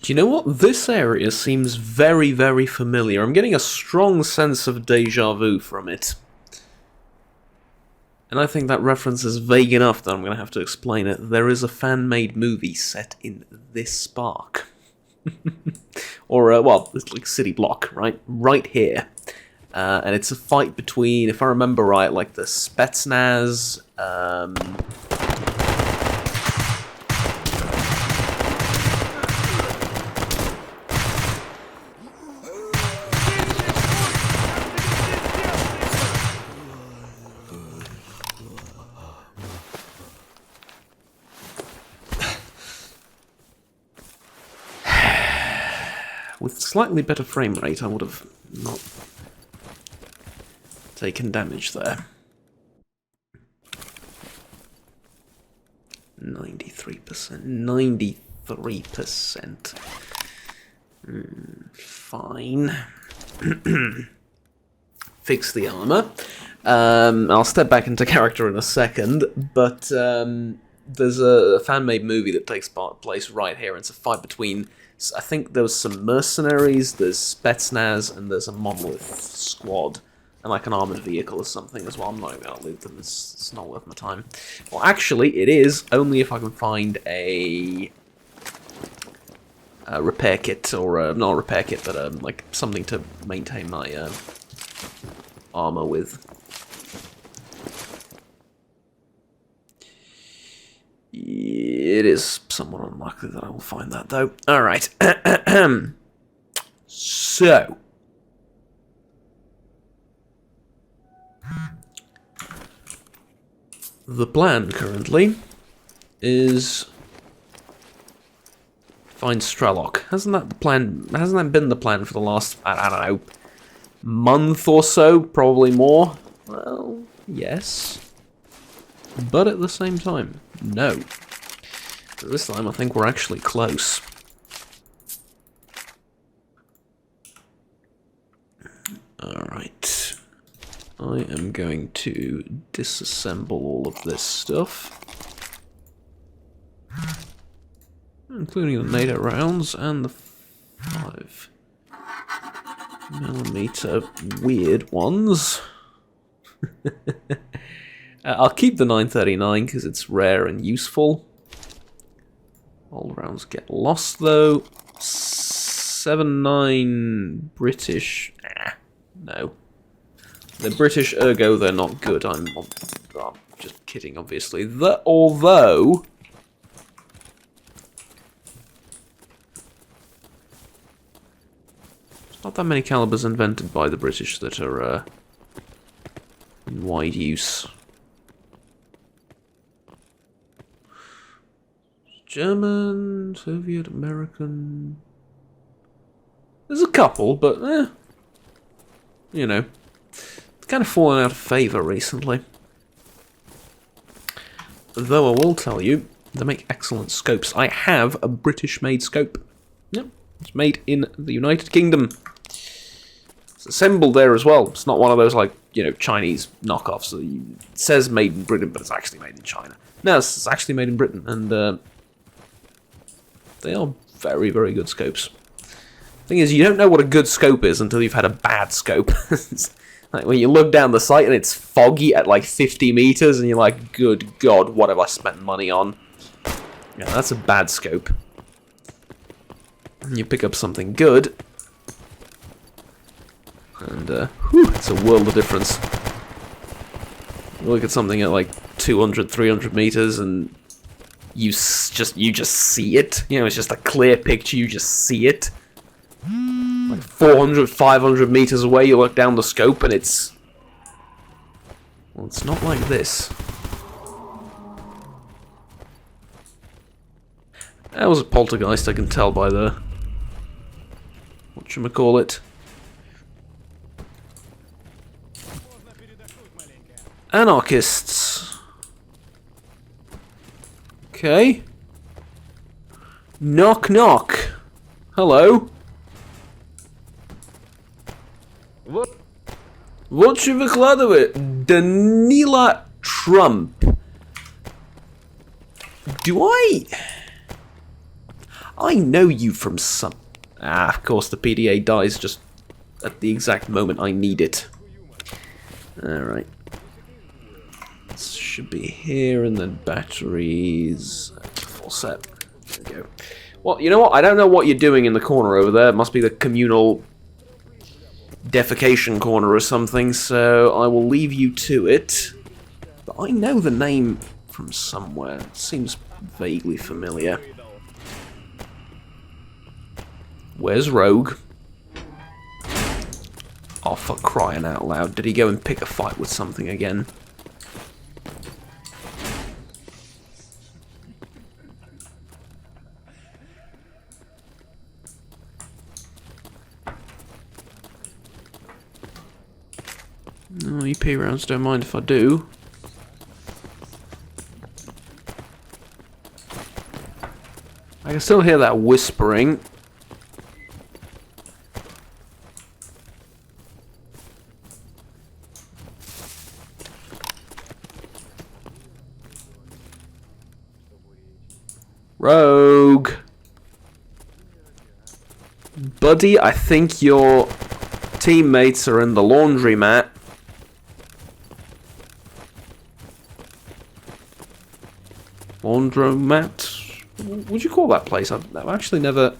Do you know what? This area seems very, very familiar. I'm getting a strong sense of deja vu from it. And I think that reference is vague enough that I'm going to have to explain it. There is a fan-made movie set in this park. Or, well, it's like city block, right? Right here. And it's a fight between, if I remember right, like the Spetsnaz, with slightly better frame rate, I would have not taken damage there. 93%. 93%. Fine. Fix the armor. I'll step back into character in a second, but there's a fan-made movie that takes place right here. It's a fight between, I think there was some mercenaries, there's Spetsnaz, and there's a monolith squad, and like an armored vehicle or something as well. I'm not even going to loot them, it's not worth my time. Well, actually, it is, only if I can find a repair kit, or not a repair kit, but like something to maintain my armor with. It is somewhat unlikely that I will find that, though. Alright. So. The plan currently is find Strelok. Hasn't that been the plan for the last, I don't know, month or so? Probably more. Well, yes. But at the same time, no. This time I think we're actually close. Alright. I am going to disassemble all of this stuff. Including the NATO rounds and the 5mm weird ones. I'll keep the 939 because it's rare and useful. Old rounds get lost though. 7.9 British. No. They're British, ergo they're not good. I'm just kidding, obviously. Although. There's not that many calibers invented by the British that are in wide use. German, Soviet, American. There's a couple, but you know, it's kind of fallen out of favour recently. Though I will tell you, they make excellent scopes. I have a British-made scope. Yep, it's made in the United Kingdom. It's assembled there as well. It's not one of those, like, you know, Chinese knockoffs. It says made in Britain, but it's actually made in China. No, it's actually made in Britain, and they are very, very good scopes. Thing is, you don't know what a good scope is until you've had a bad scope. Like when you look down the sight and it's foggy at like 50 meters, and you're like, good God, what have I spent money on? Yeah, that's a bad scope. And you pick up something good, and whew, it's a world of difference. You look at something at like 200, 300 meters, and you just see it. You know, it's just a clear picture. You just see it. Like 400, 500 meters away, you look down the scope, and it's... Well, it's not like this. That was a poltergeist, I can tell by the... whatchamacallit. Anarchists. Okay. Knock knock. Hello. Вот что выкладывает? Danila Trump. Do I... I know you from some... Ah, of course the PDA dies just at the exact moment I need it. Alright. This should be here, and then batteries. Full set. There we go. Well, you know what? I don't know what you're doing in the corner over there. It must be the communal defecation corner or something, so I will leave you to it. But I know the name from somewhere. It seems vaguely familiar. Where's Rogue? Oh, for crying out loud. Did he go and pick a fight with something again? No, EP rounds, don't mind if I do. I can still hear that whispering. Rogue! Buddy, I think your teammates are in the laundromat. Laundromat? What would you call that place? I've actually never...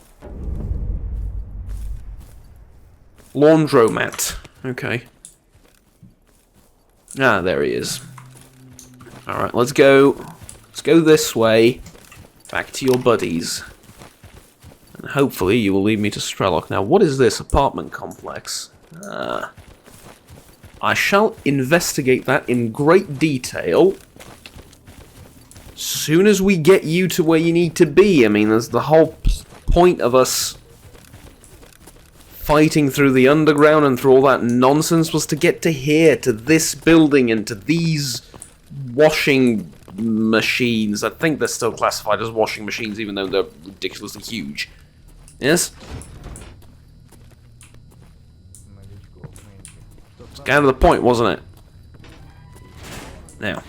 Laundromat. Okay. Ah, there he is. Alright, let's go. Let's go this way. Back to your buddies. And hopefully you will lead me to Strelok. Now, what is this apartment complex? I shall investigate that in great detail. Soon as we get you to where you need to be. I mean, there's the whole point of us fighting through the underground and through all that nonsense was to get to here, to this building, and to these washing machines. I think they're still classified as washing machines, even though they're ridiculously huge. Yes? It's kind of the point, wasn't it? Now.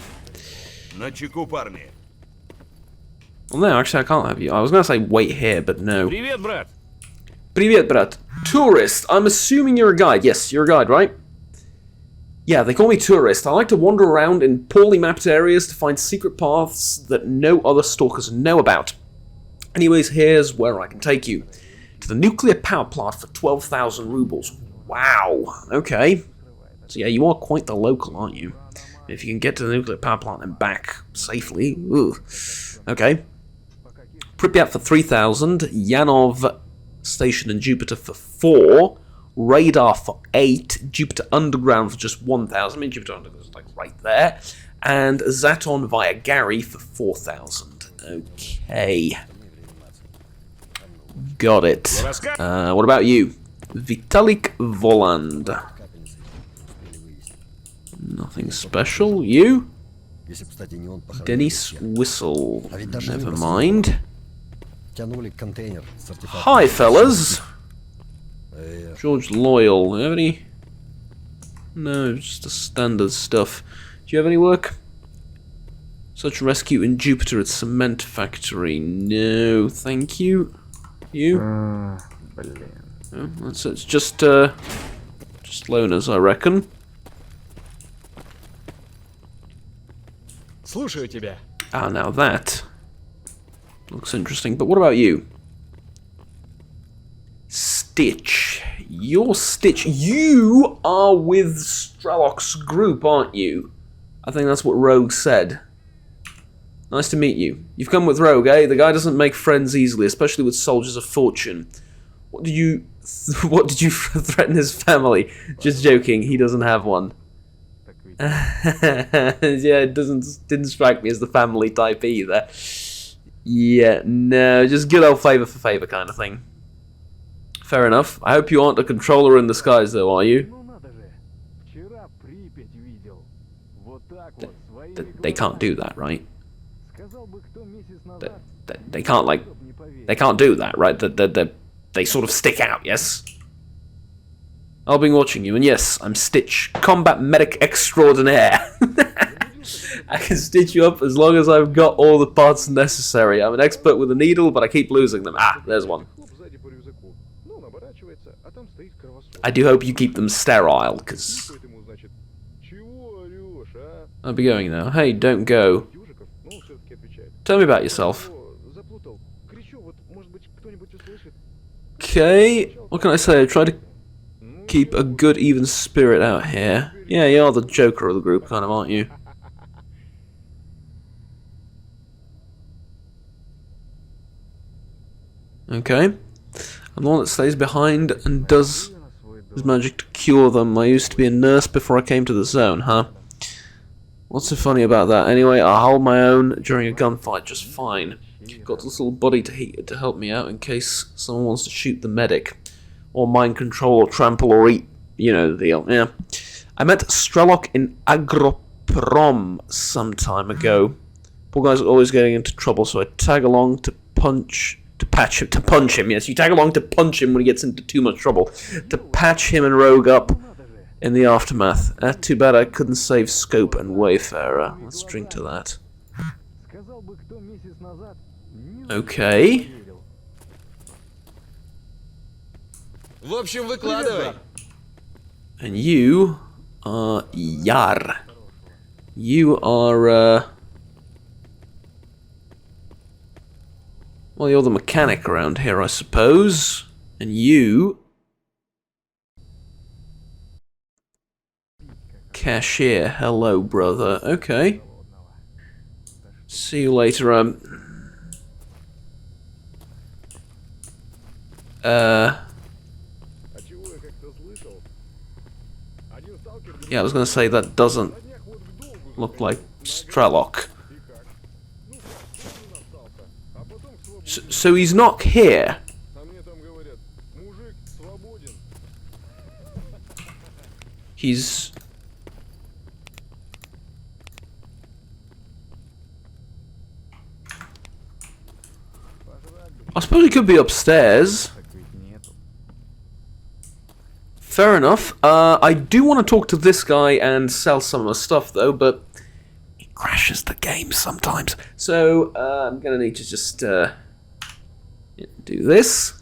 Well, no, actually, I can't have you. I was going to say wait here, but no. Привет, брат. Привет, brat. Tourist. I'm assuming you're a guide. Yes, you're a guide, right? Yeah, they call me tourist. I like to wander around in poorly mapped areas to find secret paths that no other stalkers know about. Anyways, here's where I can take you. To the nuclear power plant for 12,000 rubles. Wow. Okay. So yeah, you are quite the local, aren't you? If you can get to the nuclear power plant and back safely. Ooh. Okay. Pripyat for 3,000. Yanov Station and Jupiter for 4. Radar for 8. Jupiter Underground for just 1,000. I mean, Jupiter Underground is like right there. And Zaton via Gary for 4,000. Okay. Got it. What about you? Vitalik Voland. Nothing special. You? Denis Whistle. Never mind. Hi, fellas. George Loyal. Do you have any? No, just the standard stuff. Do you have any work? Search and rescue in Jupiter at cement factory. No, thank you. You? Oh, that's it. It's just loners, I reckon. Слушаю тебя. Ah, now that looks interesting. But what about you? Stitch. You're Stitch. You are with Strelok's group, aren't you? I think that's what Rogue said. Nice to meet you. You've come with Rogue, eh? The guy doesn't make friends easily, especially with soldiers of fortune. What did you threaten his family? Just joking, he doesn't have one. Yeah, it didn't strike me as the family type either. Yeah, no, just good old favour for favour kind of thing. Fair enough. I hope you aren't a controller in disguise though, are you? They can't do that, right? They can't, like, they can't do that, right? They sort of stick out, yes? I've been watching you, and yes, I'm Stitch, combat medic extraordinaire. I can stitch you up as long as I've got all the parts necessary. I'm an expert with a needle, but I keep losing them. Ah, there's one. I do hope you keep them sterile, because I'll be going now. Hey, don't go. Tell me about yourself. Okay, what can I say? I try to keep a good, even spirit out here. Yeah, you're the joker of the group, kind of, aren't you? Okay. I'm the one that stays behind and does his magic to cure them. I used to be a nurse before I came to the zone, huh? What's so funny about that? Anyway, I hold my own during a gunfight just fine. Got this little buddy to help me out in case someone wants to shoot the medic. Or mind control or trample or eat. You know the deal, yeah. I met Strelok in Agroprom some time ago. Poor guy's always getting into trouble, so I tag along to punch him, yes, you tag along to punch him when he gets into too much trouble. To patch him and Rogue up in the aftermath. Too bad I couldn't save Scope and Wayfarer. Let's drink to that. Okay. And you are Yar. You are, well, you're the mechanic around here, I suppose. And you... Cashier. Hello, brother. Okay. See you later, yeah, I was gonna say that doesn't look like Strelok. So he's not here. He's... I suppose he could be upstairs. Fair enough. I do want to talk to this guy and sell some of my stuff, though, but it crashes the game sometimes. So, I'm gonna need to just, do this.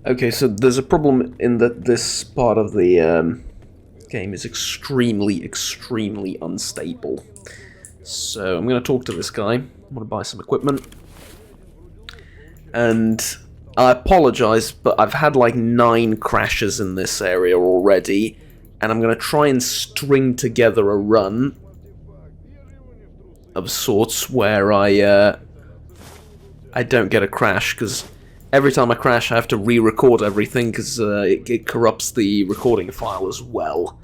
Okay, so there's a problem in that this part of the, game is extremely, extremely unstable. So, I'm gonna talk to this guy. I want to buy some equipment. And I apologize, but I've had like 9 crashes in this area already, and I'm going to try and string together a run of sorts where I don't get a crash, because every time I crash I have to re-record everything, because it corrupts the recording file as well.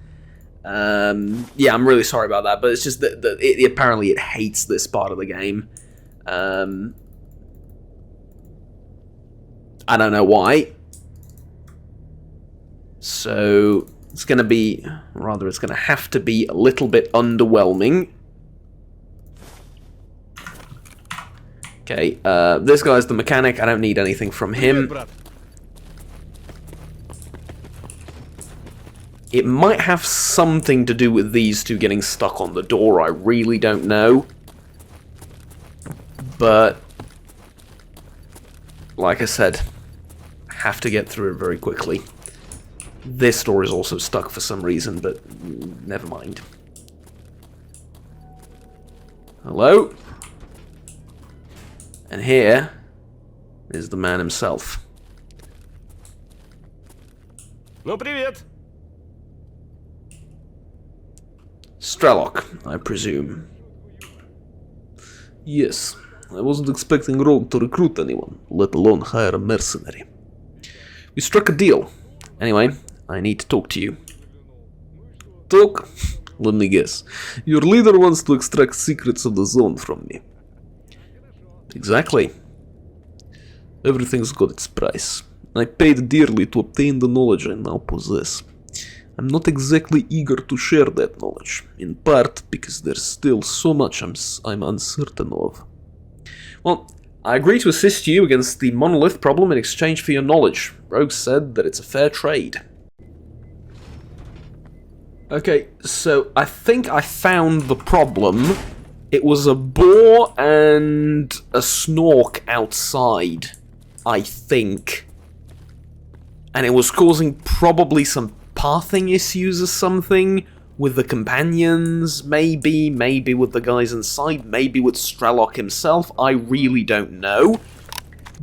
Yeah, I'm really sorry about that, but it's just that apparently it hates this part of the game. I don't know why. So it's going to be, rather it's going to have to be a little bit underwhelming. Okay, this guy's the mechanic. I don't need anything from him. It might have something to do with these two getting stuck on the door. I really don't know. But like I said, have to get through it very quickly. This door is also stuck for some reason, but never mind. Hello? And here is the man himself. Ну, привет! Strelok, I presume. Yes, I wasn't expecting Rogue to recruit anyone, let alone hire a mercenary. We struck a deal. Anyway, I need to talk to you. Talk? Let me guess. Your leader wants to extract secrets of the zone from me. Exactly. Everything's got its price. I paid dearly to obtain the knowledge I now possess. I'm not exactly eager to share that knowledge, in part because there's still so much I'm uncertain of. Well, I agree to assist you against the monolith problem in exchange for your knowledge. Rogue said that it's a fair trade. Okay, so I think I found the problem It was a boar and a snork outside, I think. And it was causing probably some pathing issues or something with the companions, maybe with the guys inside, maybe with Strelok himself, I really don't know.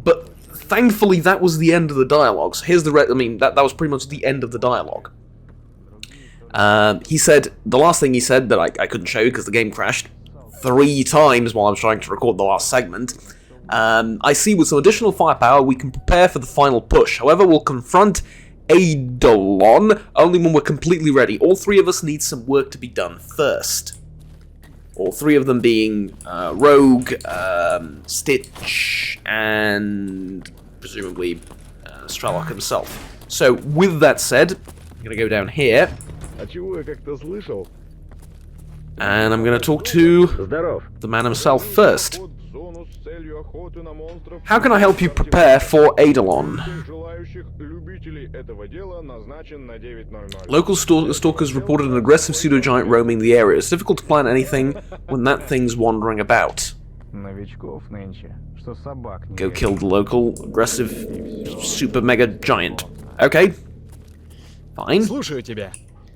But thankfully that was the end of the dialogue. So here's the that was pretty much the end of the dialogue. He said, the last thing he said that I couldn't show you because the game crashed 3 times while I was trying to record the last segment. I see with some additional firepower we can prepare for the final push. However, we'll confront Eidolon only when we're completely ready. All 3 of us need some work to be done first. All 3 of them being Rogue, Stitch, and presumably Strelok himself. So, with that said, I'm going to go down here. And I'm going to talk to the man himself first. How can I help you prepare for Eidolon? Local stalkers reported an aggressive pseudo-giant roaming the area. It's difficult to plan anything when that thing's wandering about. Go kill the local aggressive super mega giant. Okay. Fine.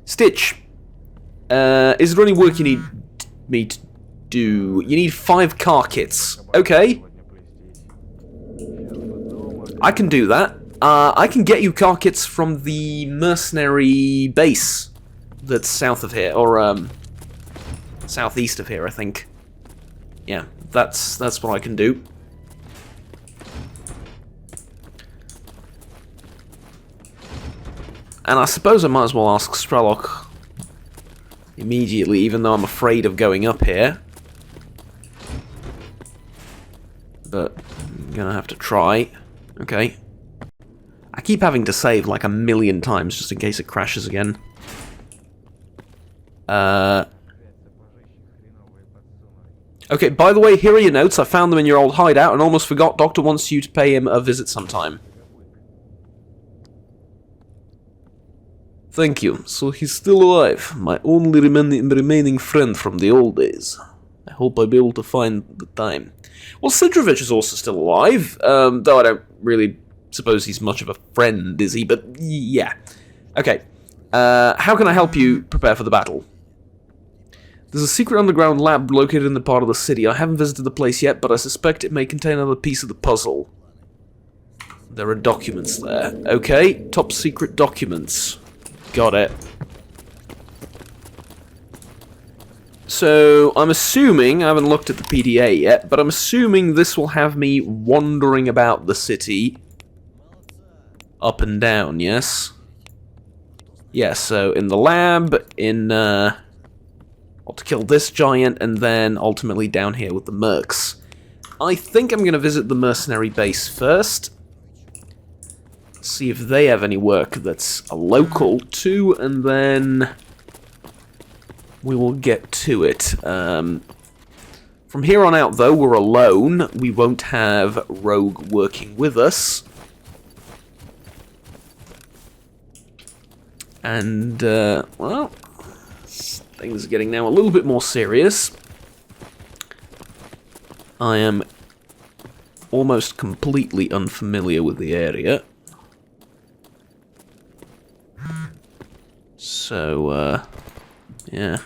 Stitch. Is there any work you need me to do? You need 5 car kits. Okay. I can do that. I can get you car kits from the mercenary base that's south of here, or southeast of here, I think. Yeah, that's what I can do. And I suppose I might as well ask Strelok immediately, even though I'm afraid of going up here. But I'm gonna have to try. Okay. I keep having to save like 1,000,000 times just in case it crashes again. Okay, by the way, here are your notes. I found them in your old hideout and almost forgot. Doctor wants you to pay him a visit sometime. Thank you. So he's still alive. My only remaining friend from the old days. I hope I'll be able to find the time. Well, Sidrovich is also still alive, though I don't really suppose he's much of a friend, is he? But, yeah. Okay. How can I help you prepare for the battle? There's a secret underground lab located in the part of the city. I haven't visited the place yet, but I suspect it may contain another piece of the puzzle. There are documents there. Okay, top secret documents. Got it. So, I'm assuming, I haven't looked at the PDA yet, but I'm assuming this will have me wandering about the city. Up and down, yes? Yes, so in the lab, in, to kill this giant, and then ultimately down here with the mercs. I think I'm going to visit the mercenary base first. See if they have any work that's a local too, and then we will get to it. From here on out, though, we're alone. We won't have Rogue working with us. And, well, things are getting now a little bit more serious. I am almost completely unfamiliar with the area. So, yeah.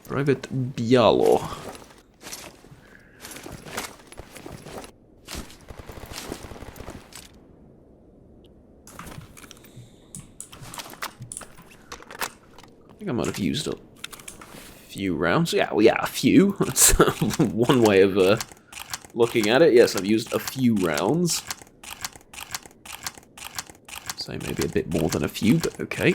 Private Bialo. I think I might have used a few rounds. Yeah, well, yeah, a few. That's one way of looking at it. Yes, I've used a few rounds. So maybe a bit more than a few, but okay.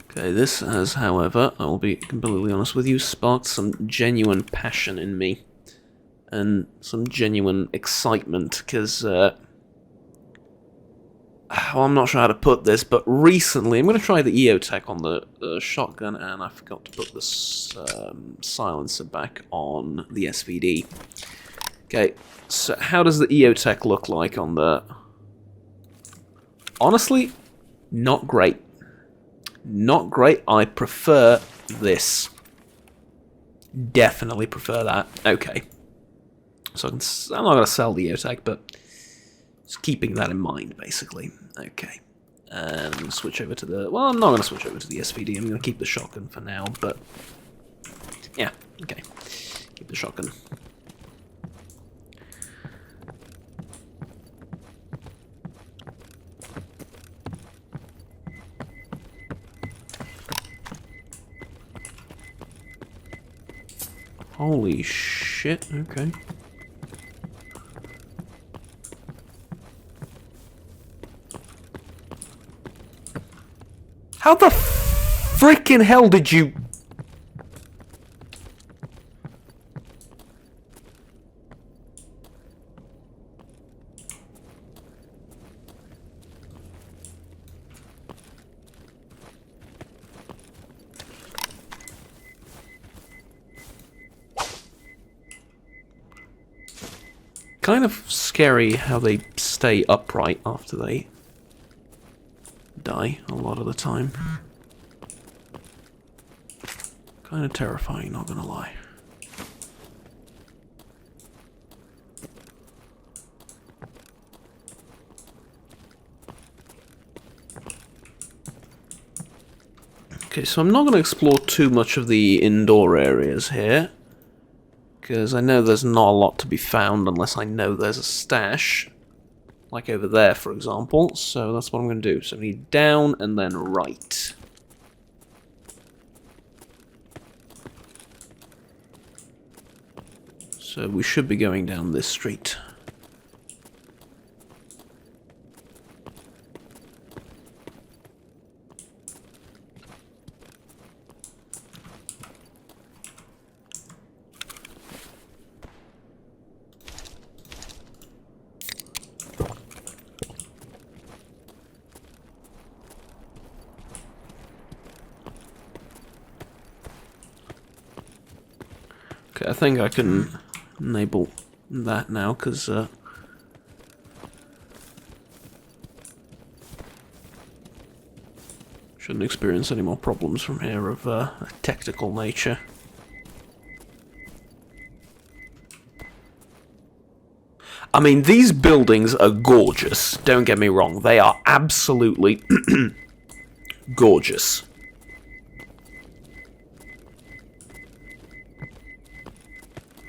Okay, this has, however, I will be completely honest with you, sparked some genuine passion in me. And some genuine excitement, because, well, I'm not sure how to put this, but recently I'm going to try the EOTech on the shotgun, and I forgot to put this silencer back on the SVD. Okay, so how does the EOTech look like on the... Honestly, not great. Not great. I prefer this. Definitely prefer that. Okay. So I'm not going to sell the EOTech, but just keeping that in mind, basically. Okay. And I'm going to switch over to the... Well, I'm not going to switch over to the SVD. I'm going to keep the shotgun for now, but... Yeah, okay. Keep the shotgun. Holy shit, okay. How the frickin' hell did you... Kind of scary how they stay upright after they die a lot of the time. Kind of terrifying, not gonna lie. Okay, so I'm not going to explore too much of the indoor areas here, because I know there's not a lot to be found unless I know there's a stash, like over there, for example. So that's what I'm going to do. So I need down and then right. So we should be going down this street. Okay, I think I can enable that now, because shouldn't experience any more problems from here of a technical nature. I mean, these buildings are gorgeous, don't get me wrong, they are absolutely gorgeous.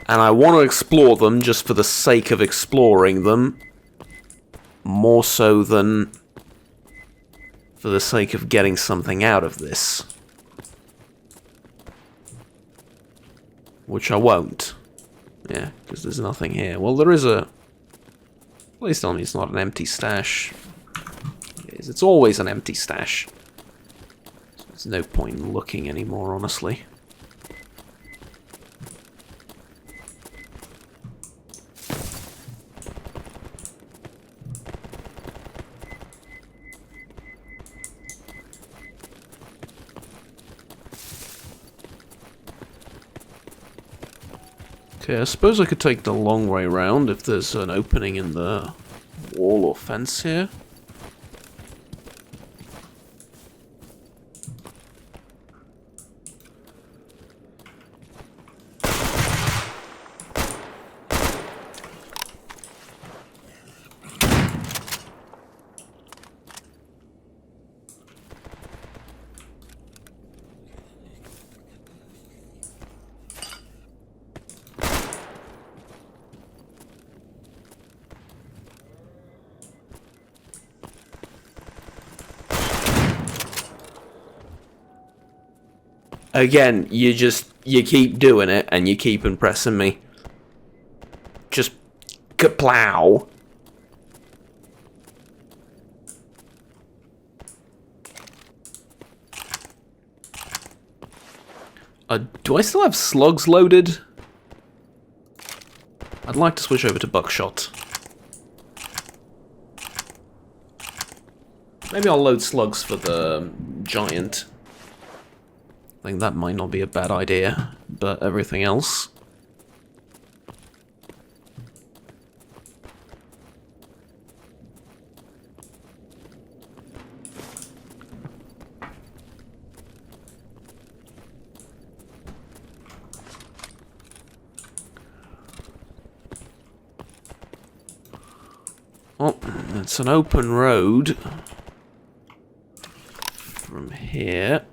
And I want to explore them just for the sake of exploring them, more so than for the sake of getting something out of this. Which I won't. Yeah, because there's nothing here. Well, there is a... Please tell me it's not an empty stash. It is. It's always an empty stash. There's no point in looking anymore, honestly. Okay, I suppose I could take the long way round if there's an opening in the wall or fence here. Again, you keep doing it, and you keep impressing me. Just kaplow. Do I still have slugs loaded? I'd like to switch over to buckshot. Maybe I'll load slugs for the giant. I think that might not be a bad idea, but everything else... Oh, it's an open road from here.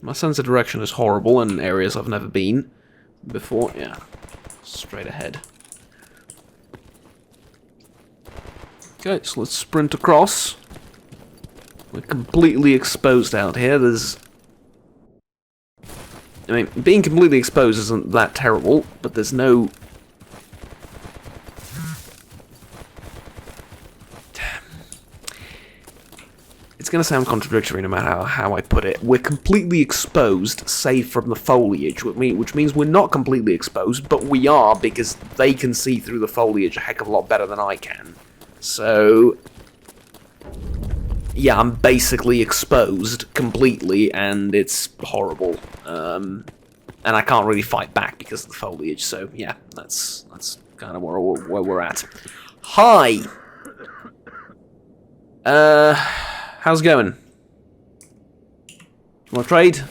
My sense of direction is horrible in areas I've never been before. Yeah, straight ahead. Okay, so let's sprint across. We're completely exposed out here. I mean, being completely exposed isn't that terrible, but there's no... It's going to sound contradictory no matter how I put it. We're completely exposed, save from the foliage, which means we're not completely exposed, but we are, because they can see through the foliage a heck of a lot better than I can. So... yeah, I'm basically exposed completely, and it's horrible. And I can't really fight back because of the foliage, so yeah, that's kind of where we're at. Hi! How's it going? Want to trade?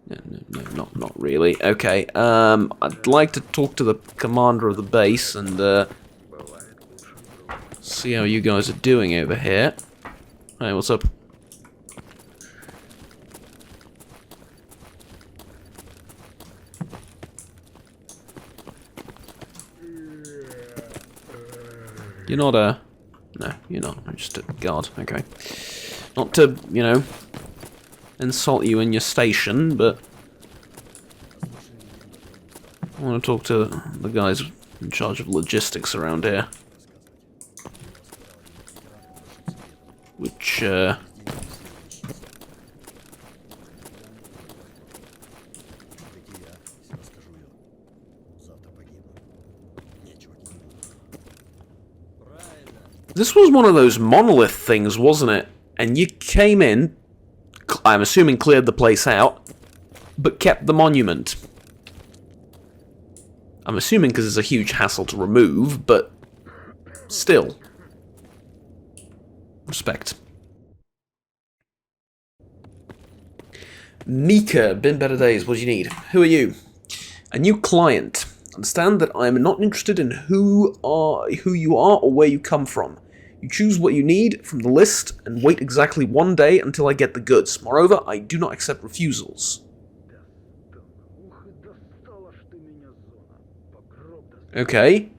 No, not really. Okay, I'd like to talk to the commander of the base and, see how you guys are doing over here. Hey, what's up? You're not a... No, you're not. I'm just a guard. Okay. Not to, you know, insult you in your station, but... I want to talk to the guys in charge of logistics around here. Which, this was one of those monolith things, wasn't it? And you came in, I'm assuming cleared the place out, but kept the monument. I'm assuming because it's a huge hassle to remove, but still. Respect. Mika, been better days, what do you need? Who are you? A new client. Understand that I am not interested in who you are or where you come from. You choose what you need from the list and wait exactly 1 day until I get the goods. Moreover, I do not accept refusals. Okay.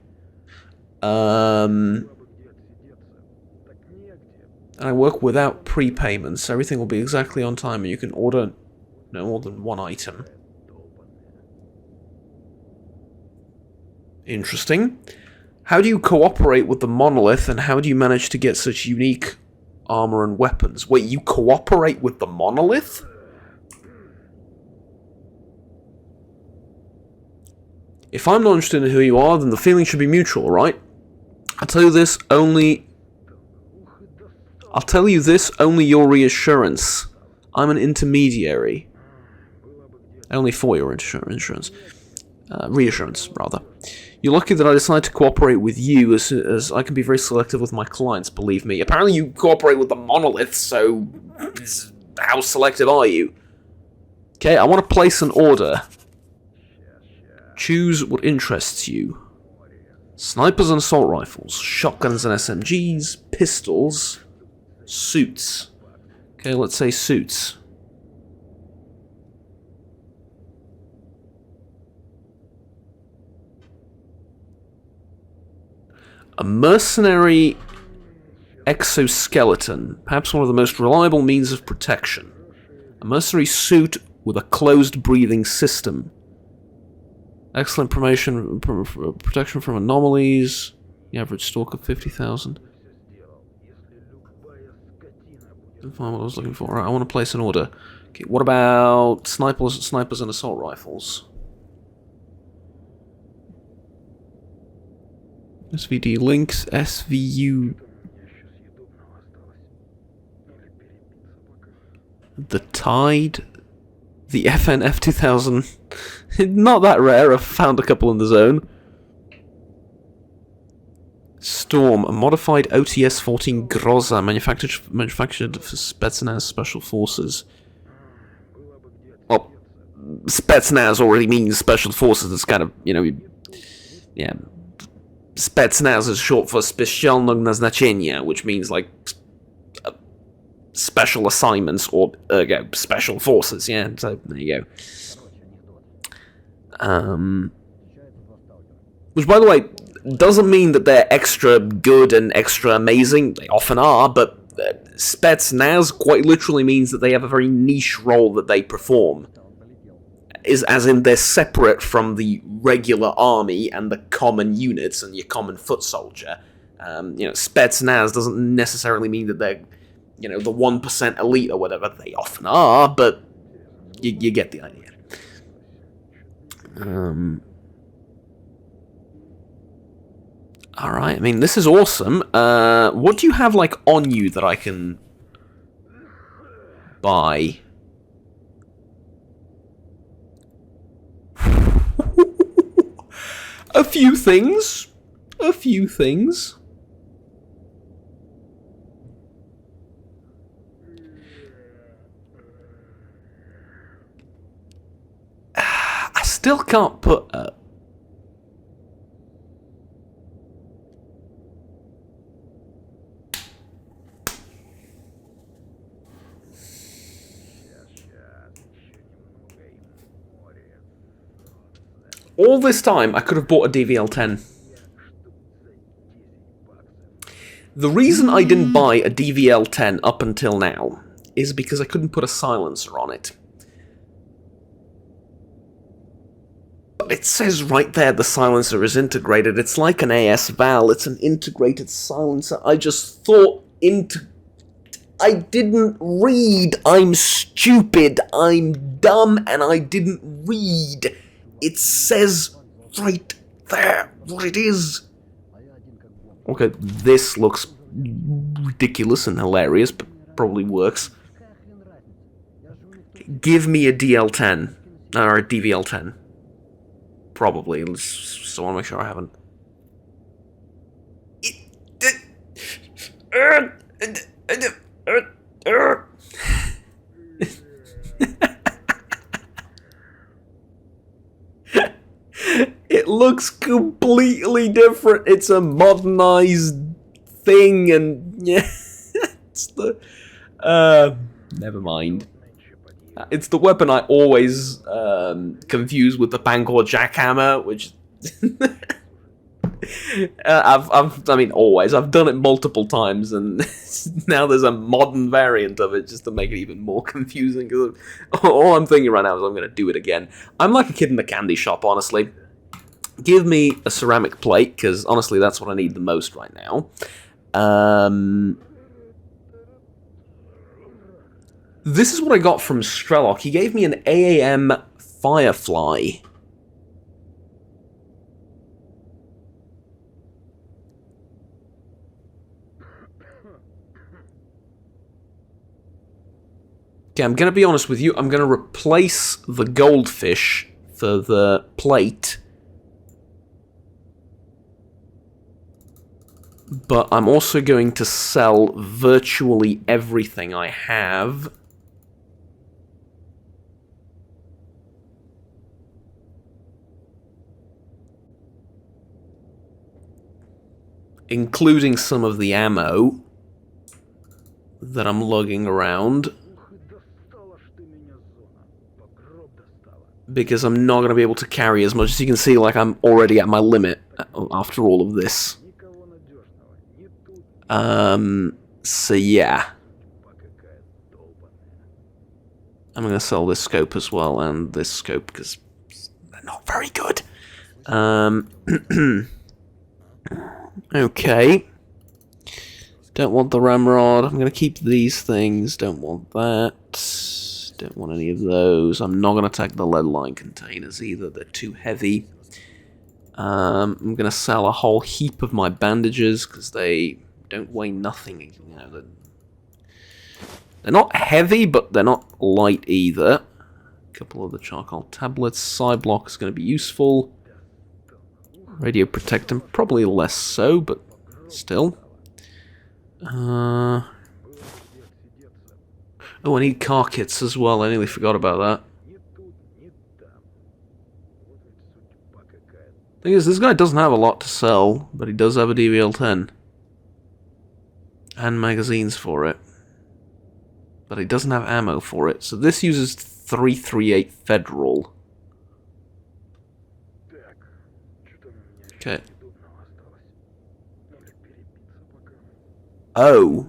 I work without prepayments. Everything will be exactly on time and you can order no more than 1 item. Interesting. How do you cooperate with the monolith and how do you manage to get such unique armor and weapons? Wait, you cooperate with the monolith? If I'm not interested in who you are, then the feeling should be mutual, right? I'll tell you this only your reassurance. I'm an intermediary. Only for your insurance. Reassurance, rather. You're lucky that I decided to cooperate with you, as I can be very selective with my clients, believe me. Apparently you cooperate with the monolith, so how selective are you? Okay, I want to place an order. Choose what interests you. Snipers and assault rifles, shotguns and SMGs, pistols, suits. Okay, let's say suits. A mercenary exoskeleton, perhaps one of the most reliable means of protection. A mercenary suit with a closed breathing system. Excellent protection from anomalies. The average stock of 50,000. Find what I was looking for. Right, I want to place an order. Okay, what about snipers and assault rifles? SVD links, SVU. The Tide. The FNF 2000. Not that rare, I've found a couple in the zone. Storm, a modified OTS-14 Groza, manufactured for Spetsnaz Special Forces. Well, Spetsnaz already means Special Forces, it's kind of, you know, yeah. Spetsnaz is short for Specjalnog Nazначения, which means, like, special assignments, or, Special Forces, yeah, so, there you go. Which, by the way, doesn't mean that they're extra good and extra amazing. They often are, but Spetsnaz quite literally means that they have a very niche role that they perform. As in, they're separate from the regular army and the common units and your common foot soldier. You know, Spetsnaz doesn't necessarily mean that they're, you know, the 1% elite or whatever. They often are, but you get the idea. Alright, I mean, this is awesome. What do you have, like, on you that I can buy? A few things. A few things. I still can't put... all this time, I could have bought a DVL-10. The reason I didn't buy a DVL-10 up until now is because I couldn't put a silencer on it. But it says right there the silencer is integrated. It's like an AS-Val. It's an integrated silencer. I just thought I didn't read. I'm stupid. I'm dumb, and I didn't read. It says right there what it is. Okay, this looks ridiculous and hilarious, but probably works. Give me a DL10. Or a DVL10. Probably. Just want to make sure I haven't. It looks completely different. It's a modernized thing, and yeah, it's the never mind. It's the weapon I always confuse with the Bangor jackhammer, which I mean, always. I've done it multiple times, and now there's a modern variant of it just to make it even more confusing. Cause all I'm thinking right now is I'm going to do it again. I'm like a kid in the candy shop, honestly. Give me a ceramic plate, because honestly, that's what I need the most right now. This is what I got from Strelok. He gave me an AAM Firefly. Okay, I'm going to be honest with you. I'm going to replace the goldfish for the plate. But I'm also going to sell virtually everything I have. Including some of the ammo that I'm lugging around. Because I'm not going to be able to carry as much. As you can see, like, I'm already at my limit after all of this. So yeah. I'm going to sell this scope as well, and this scope, because they're not very good. Okay. Don't want the ramrod. I'm going to keep these things. Don't want that. Don't want any of those. I'm not going to take the lead line containers either. They're too heavy. I'm going to sell a whole heap of my bandages because they don't weigh nothing. You know, they're not heavy, but they're not light either. A couple of the charcoal tablets. Side block is going to be useful. Radio protectant, probably less so, but still. Oh, I need car kits as well. I nearly forgot about that. Thing is, this guy doesn't have a lot to sell, but he does have a DVL-10. And magazines for it. But he doesn't have ammo for it. So this uses 338 Federal. Okay. Oh.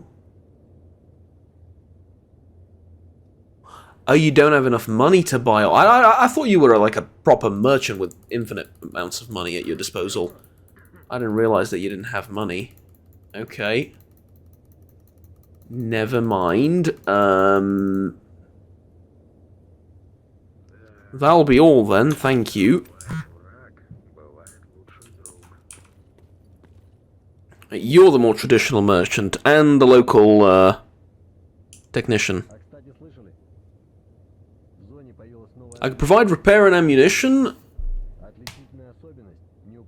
Oh, you don't have enough money to buy... I thought you were like a proper merchant with infinite amounts of money at your disposal. I didn't realize that you didn't have money. Okay. Never mind. That'll be all then, thank you. You're the more traditional merchant, and the local, technician. I can provide repair and ammunition,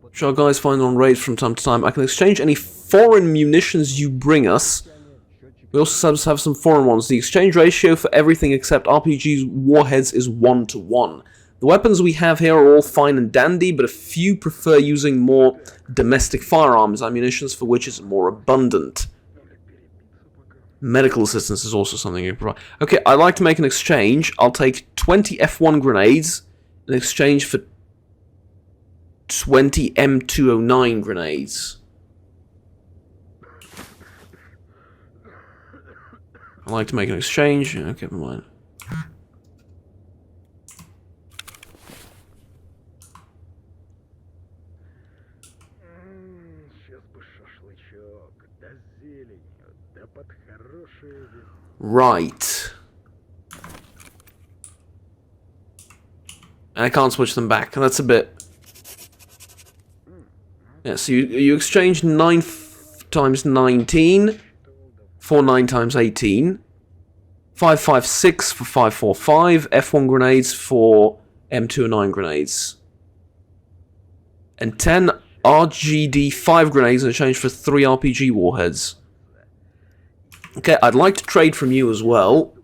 which our guys find on raids from time to time. I can exchange any foreign munitions you bring us. We also have some foreign ones. The exchange ratio for everything except RPG's warheads is 1-to-1. The weapons we have here are all fine and dandy, but a few prefer using more domestic firearms, ammunitions for which is more abundant. Medical assistance is also something you provide. Okay, I'd like to make an exchange. I'll take 20 F1 grenades in exchange for 20 M209 grenades. I'd like to make an exchange. Okay, never mind. Right. I can't switch them back. That's a bit... Yeah, so you exchange 9 times 19 for 9 times 18. 556 for 545. F1 grenades for M209 grenades. And 10 RGD5 grenades in exchange for 3 RPG warheads. Okay, I'd like to trade from you as well.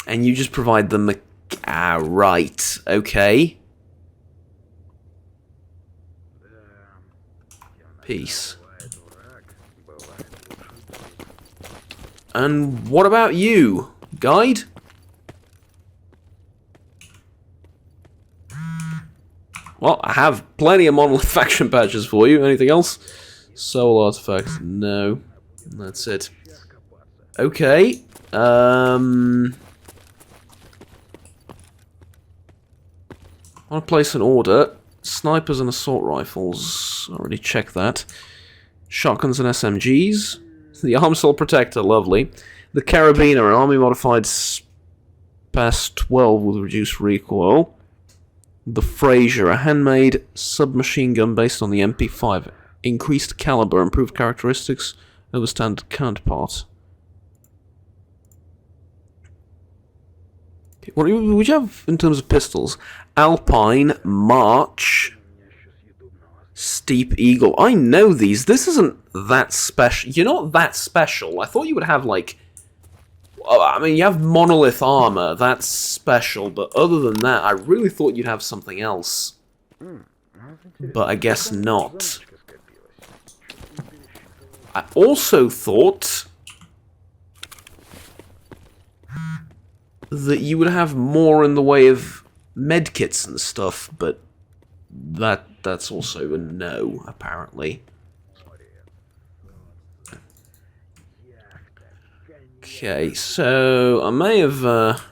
And you just provide them... Ah, right. Okay. Peace. And what about you? Guide? Well, I have plenty of monolith faction patches for you. Anything else? Soul artifacts. No. That's it. Okay. I want to place an order. Snipers and assault rifles. Already checked that. Shotguns and SMGs. The Armsol Protector, lovely. The Carabiner, an army-modified PAS 12 with reduced recoil. The Fraser, a handmade submachine gun based on the MP5. Increased caliber, improved characteristics over standard counterpart. Okay, what would you have in terms of pistols? Alpine, March, Steep Eagle. I know these. This isn't that special. You're not that special. I thought you would have, like... I mean, you have monolith armor. That's special. But other than that, I really thought you'd have something else. But I guess not. I also thought that you would have more in the way of medkits and stuff, but that's also a no, apparently. Okay, so I may have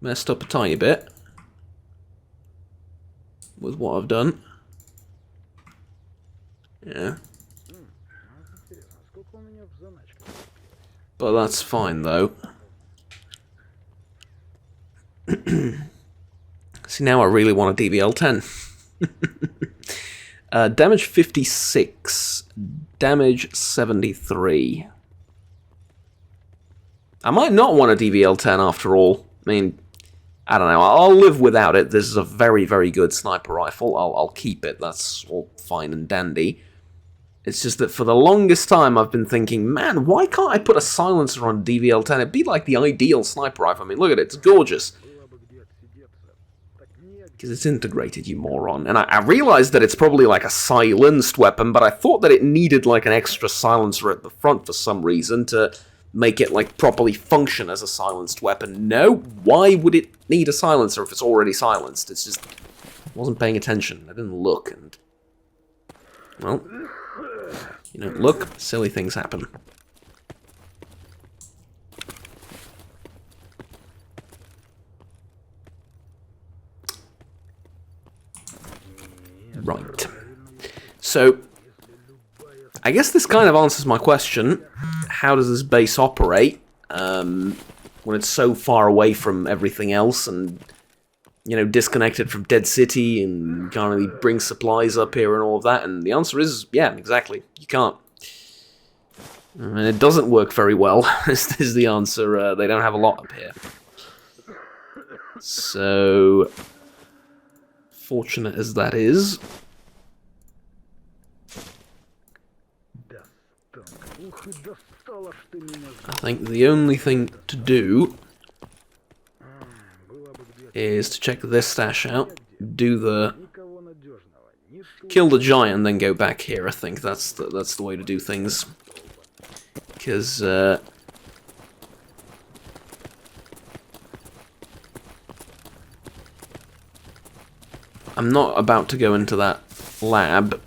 messed up a tiny bit with what I've done. Yeah. But that's fine, though. See, now I really want a DVL-10. Damage 56. Damage 73. I might not want a DVL-10 after all. I mean, I don't know. I'll live without it. This is a very, very good sniper rifle. I'll keep it. That's all fine and dandy. It's just that for the longest time I've been thinking, man, why can't I put a silencer on DVL-10? It'd be like the ideal sniper rifle. I mean, look at it. It's gorgeous. Because it's integrated, you moron. And I realized that it's probably like a silenced weapon, but I thought that it needed like an extra silencer at the front for some reason to make it like properly function as a silenced weapon. No, why would it need a silencer if it's already silenced? It's just, I wasn't paying attention. I didn't look, and well, you don't look, silly things happen. Right. So, I guess this kind of answers my question. How does this base operate when it's so far away from everything else and, you know, disconnected from Dead City and can't really bring supplies up here and all of that? And the answer is, yeah, exactly. You can't. And it doesn't work very well, is the answer. They don't have a lot up here. So, fortunate as that is, I think the only thing to do is to check this stash out, do the kill the giant, then go back here. I think that's the way to do things, because I'm not about to go into that lab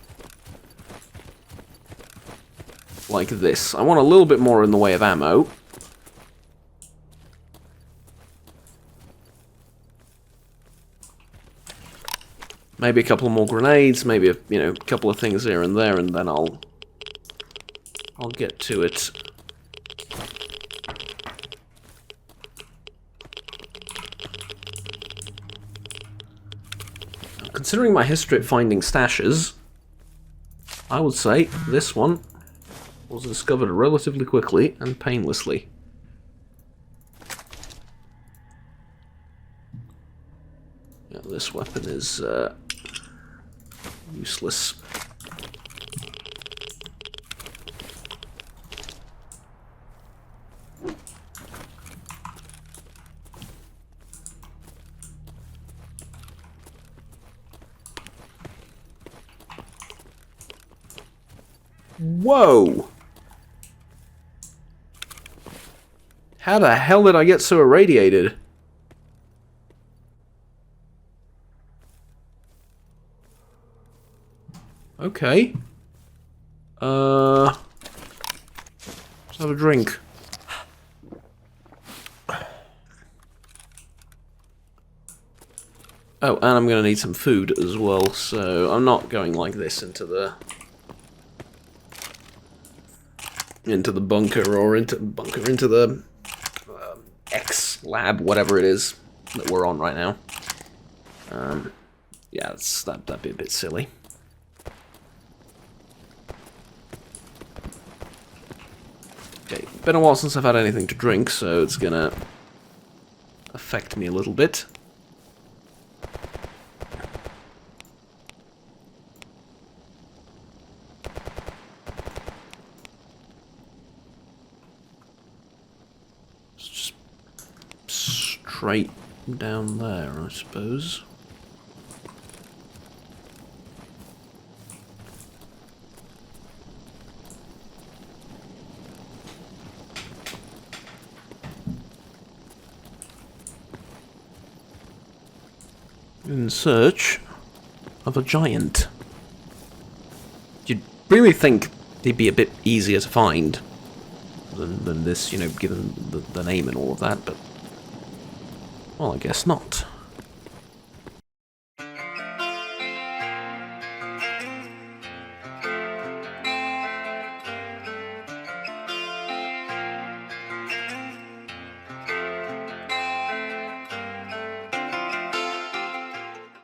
like this. I want a little bit more in the way of ammo. Maybe a couple more grenades, maybe a couple of things here and there, and then I'll get to it. Considering my history at finding stashes, I would say this one was discovered relatively quickly and painlessly. Yeah, this weapon is useless. Whoa! How the hell did I get so irradiated? Okay. Let's have a drink. Oh, and I'm gonna need some food as well, so I'm not going like this into the bunker or into the X lab, whatever it is that we're on right now. Yeah, that'd be a bit silly. Okay, been a while since I've had anything to drink, so it's gonna affect me a little bit. Straight down there, I suppose. In search of a giant. You'd really think they'd be a bit easier to find than this, you know, given the name and all of that, but well, I guess not.